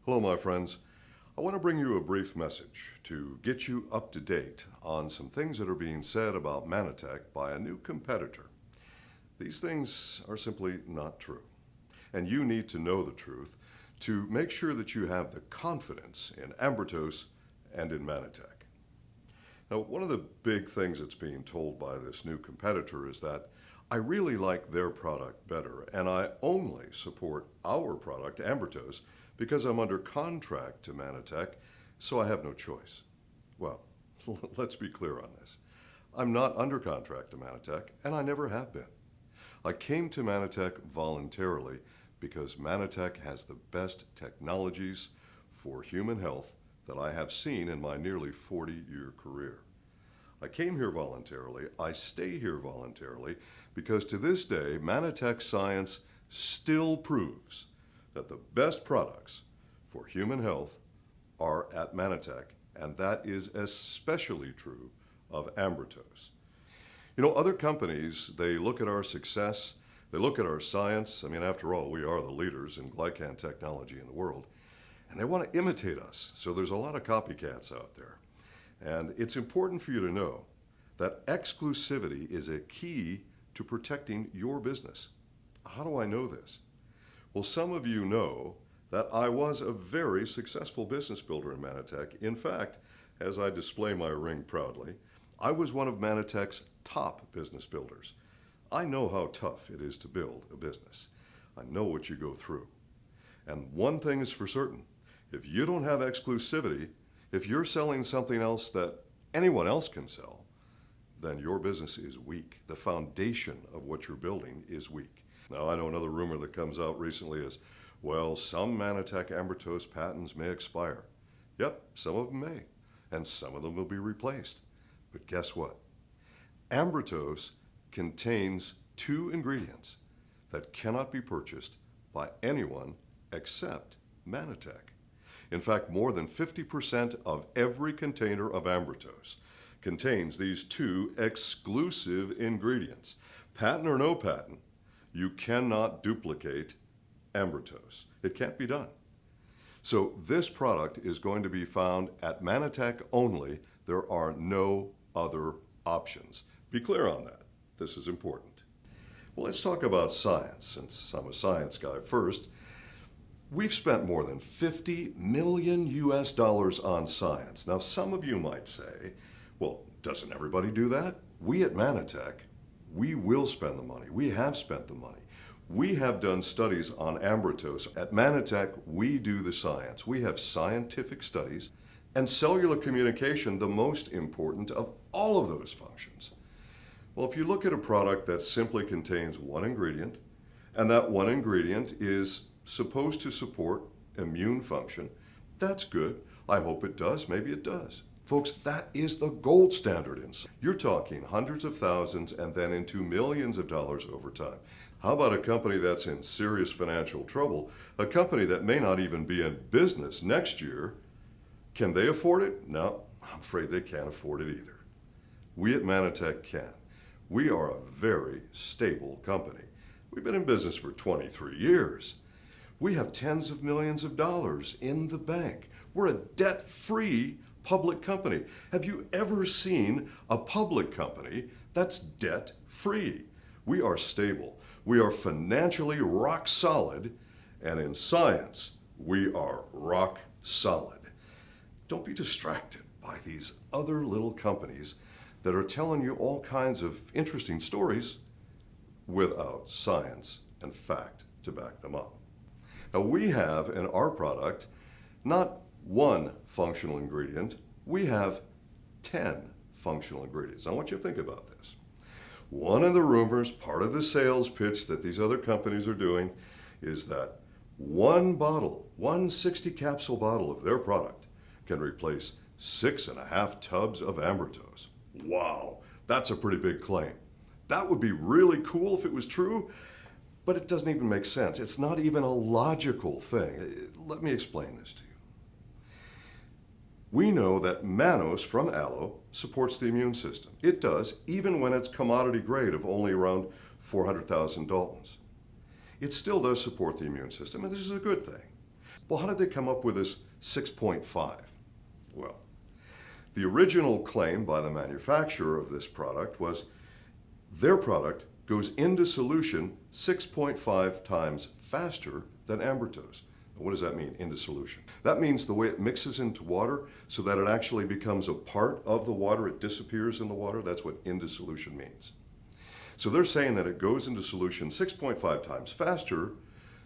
Hello, my friends. I want to bring you a brief message to get you up to date on some things that are being said about Manatech by a new competitor. These things are simply not true, and you need to know the truth to make sure that you have the confidence in Ambertos and in Manatech. Now, one of the big things that's being told by this new competitor is that I really like their product better, and I only support our product, Ambertos, because I'm under contract to Manatech, so I have no choice. Well, let's be clear on this. I'm not under contract to Manatech, and I never have been. I came to Manatech voluntarily because Manatech has the best technologies for human health that I have seen in my nearly 40-year career. I came here voluntarily, I stay here voluntarily, because to this day, Manatech science still proves that the best products for human health are at Manatech, and that is especially true of Ambertos. You know, other companies, they look at our success, they look at our science. I mean, after all, we are the leaders in glycan technology in the world, and they want to imitate us. So there's a lot of copycats out there. And it's important for you to know that exclusivity is a key to protecting your business. How do I know this? Well, some of you know that I was a very successful business builder in Manatech. In fact, as I display my ring proudly, I was one of Manatech's top business builders. I know how tough it is to build a business. I know what you go through. And one thing is for certain, if you don't have exclusivity, if you're selling something else that anyone else can sell, then your business is weak. The foundation of what you're building is weak. Now, I know another rumor that comes out recently is, well, some Manatech Ambertos patents may expire. Yep, some of them may, and some of them will be replaced. But guess what? Ambertos contains two ingredients that cannot be purchased by anyone except Manatech. In fact, more than 50% of every container of Ambertos contains these two exclusive ingredients. Patent or no patent, you cannot duplicate Ambertos. It can't be done. So this product is going to be found at Manatech only. There are no other options. Be clear on that. This is important. Well, let's talk about science, since I'm a science guy first. We've spent more than 50 million US dollars on science. Now, some of you might say, well, doesn't everybody do that? We at Manatech, we will spend the money. We have spent the money. We have done studies on Ambertos. At Manatech, we do the science. We have scientific studies, and cellular communication, the most important of all of those functions. Well, if you look at a product that simply contains one ingredient, and that one ingredient is supposed to support immune function, that's good. I hope it does. Maybe it does. Folks, that is the gold standard in science. You're talking hundreds of thousands and then into millions of dollars over time. How about a company that's in serious financial trouble, a company that may not even be in business next year? Can they afford it? No, I'm afraid they can't afford it either. We at Manatech can. We are a very stable company. We've been in business for 23 years. We have tens of millions of dollars in the bank. We're a debt-free public company. Have you ever seen a public company that's debt-free? We are stable. We are financially rock solid, and in science, we are rock solid. Don't be distracted by these other little companies that are telling you all kinds of interesting stories without science and fact to back them up. Now, we have in our product not one functional ingredient, we have 10 functional ingredients. I want you to think about this. One of the rumors, part of the sales pitch that these other companies are doing, is that one bottle, one 60 capsule bottle of their product can replace 6.5 tubs of Ambertos. Wow, that's a pretty big claim. That would be really cool if it was true, but it doesn't even make sense. It's not even a logical thing. Let me explain this to you. We know that mannose from aloe supports the immune system. It does, even when it's commodity grade of only around 400,000 Daltons. It still does support the immune system, and this is a good thing. Well, how did they come up with this 6.5? Well, the original claim by the manufacturer of this product was their product goes into solution 6.5 times faster than ambertose. What does that mean, into solution? That means the way it mixes into water so that it actually becomes a part of the water, it disappears in the water. That's what into solution means. So they're saying that it goes into solution 6.5 times faster,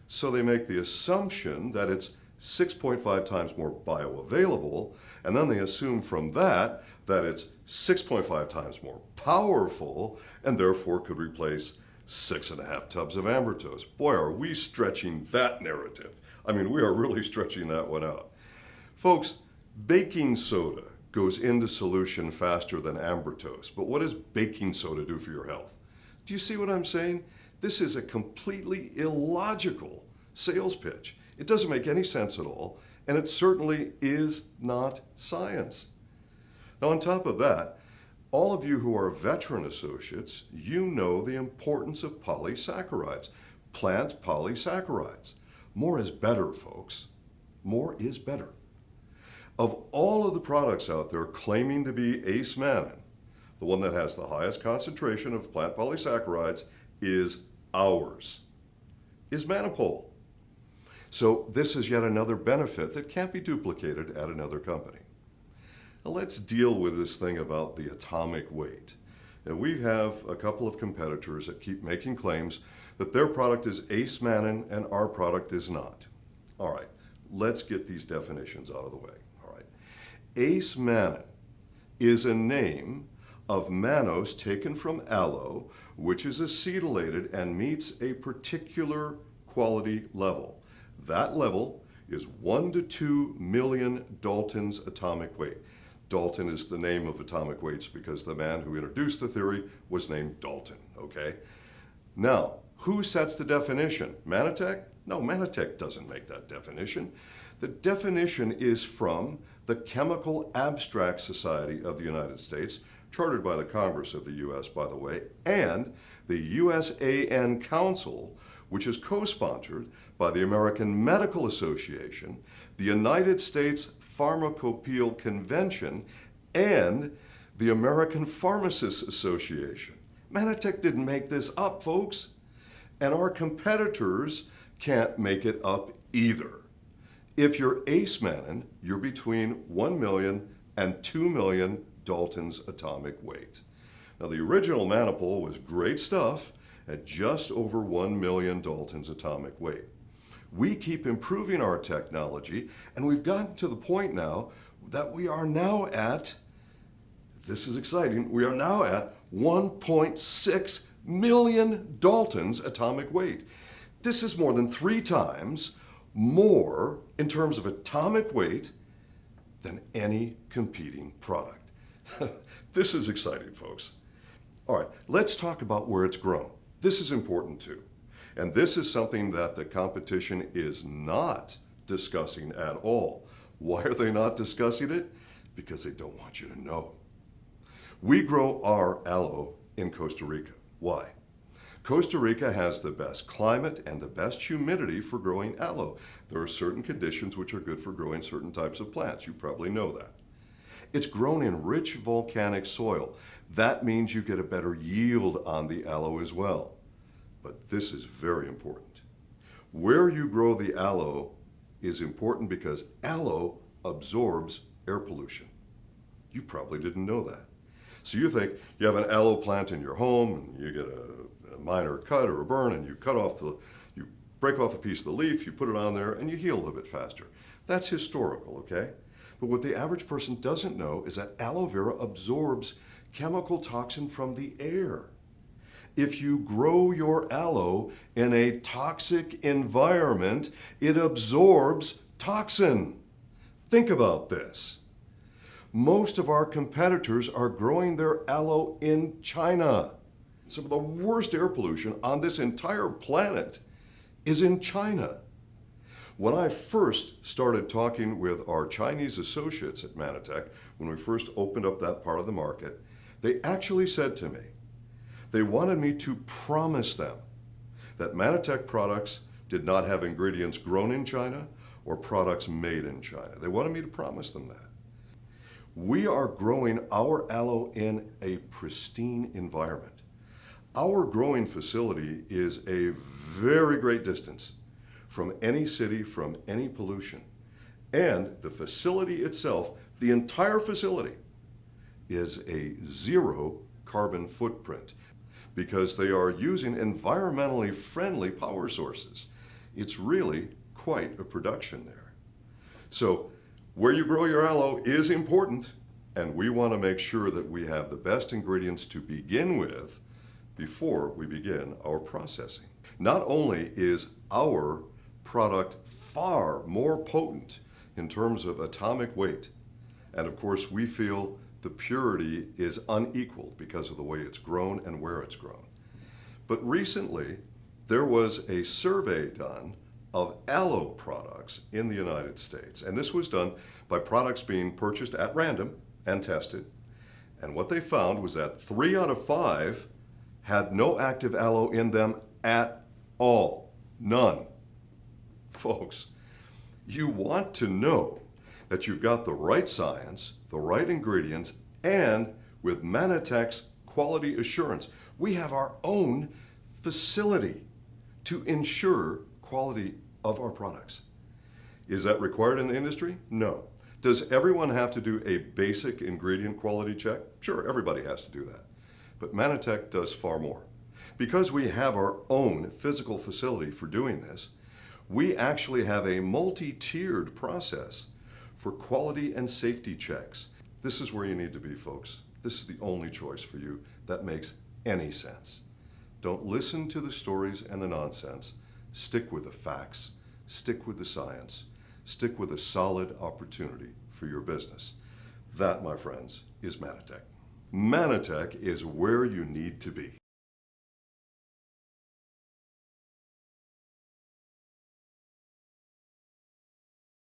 so they make the assumption that it's 6.5 times more bioavailable, and then they assume from that that it's 6.5 times more powerful, and therefore could replace 6.5 tubs of ambertose. Boy, are we stretching that narrative. I mean, we are really stretching that one out. Folks, baking soda goes into solution faster than ambertose, but what does baking soda do for your health? Do you see what I'm saying? This is a completely illogical sales pitch. It doesn't make any sense at all, and it certainly is not science. Now, on top of that, all of you who are veteran associates, you know the importance of polysaccharides, plant polysaccharides. More is better, folks. More is better. Of all of the products out there claiming to be eismanna, the one that has the highest concentration of plant polysaccharides is ours, is Manipole. So this is yet another benefit that can't be duplicated at another company. Now let's deal with this thing about the atomic weight. Now we have a couple of competitors that keep making claims that their product is eismanna and our product is not. All right, let's get these definitions out of the way. All right, eismanna is a name of mannose taken from aloe, which is acetylated and meets a particular quality level. That level is 1 to 2 million Daltons atomic weight. Dalton is the name of atomic weights because the man who introduced the theory was named Dalton, okay? Now, who sets the definition? Mänatek? No, Mänatek doesn't make that definition. The definition is from the Chemical Abstract Society of the United States, chartered by the Congress of the U.S., by the way, and the USAN Council, which is co-sponsored by the American Medical Association, the United States Pharmacopeal Convention, and the American Pharmacists Association. Mänatek didn't make this up, folks. And our competitors can't make it up either. If you're eismanna, you're between 1 million and 2 million Daltons atomic weight. Now the original Manipole was great stuff at just over 1 million Daltons atomic weight. We keep improving our technology, and we've gotten to the point now that we are now at, this is exciting, we are now at 1.6 million Daltons atomic weight. This is more than 3 times more in terms of atomic weight than any competing product. This is exciting, folks. All right, let's talk about where it's grown. This is important too. And this is something that the competition is not discussing at all. Why are they not discussing it? Because they don't want you to know. We grow our aloe in Costa Rica. Why? Costa Rica has the best climate and the best humidity for growing aloe. There are certain conditions which are good for growing certain types of plants. You probably know that. It's grown in rich volcanic soil. That means you get a better yield on the aloe as well. But this is very important. Where you grow the aloe is important because aloe absorbs air pollution. You probably didn't know that. So you think you have an aloe plant in your home and you get a minor cut or a burn and you break off a piece of the leaf, you put it on there and you heal a little bit faster. That's historical, okay? But what the average person doesn't know is that aloe vera absorbs chemical toxin from the air. If you grow your aloe in a toxic environment, it absorbs toxin. Think about this. Most of our competitors are growing their aloe in China. Some of the worst air pollution on this entire planet is in China. When I first started talking with our Chinese associates at Mänatek, when we first opened up that part of the market, they actually said to me, they wanted me to promise them that Mänatek products did not have ingredients grown in China or products made in China. They wanted me to promise them that. We are growing our aloe in a pristine environment. Our growing facility is a very great distance from any city, from any pollution. And the facility itself, the entire facility, is a zero carbon footprint because they are using environmentally friendly power sources. It's really quite a production there. So where you grow your aloe is important, and we want to make sure that we have the best ingredients to begin with before we begin our processing. Not only is our product far more potent in terms of atomic weight, and of course we feel the purity is unequaled because of the way it's grown and where it's grown. But recently there was a survey done of aloe products in the United States, and this was done by products being purchased at random and tested. And what they found was that 3 out of 5 had no active aloe in them at all. None. Folks, you want to know that you've got the right science, the right ingredients, and with Mänatek's quality assurance, we have our own facility to ensure quality of our products. Is that required in the industry? No. Does everyone have to do a basic ingredient quality check? Sure, everybody has to do that. But Mänatek does far more. Because we have our own physical facility for doing this, we actually have a multi-tiered process for quality and safety checks. This is where you need to be, folks. This is the only choice for you that makes any sense. Don't listen to the stories and the nonsense. Stick with the facts. Stick with the science. Stick with a solid opportunity for your business. That, my friends, is Mänatek. Mänatek is where you need to be.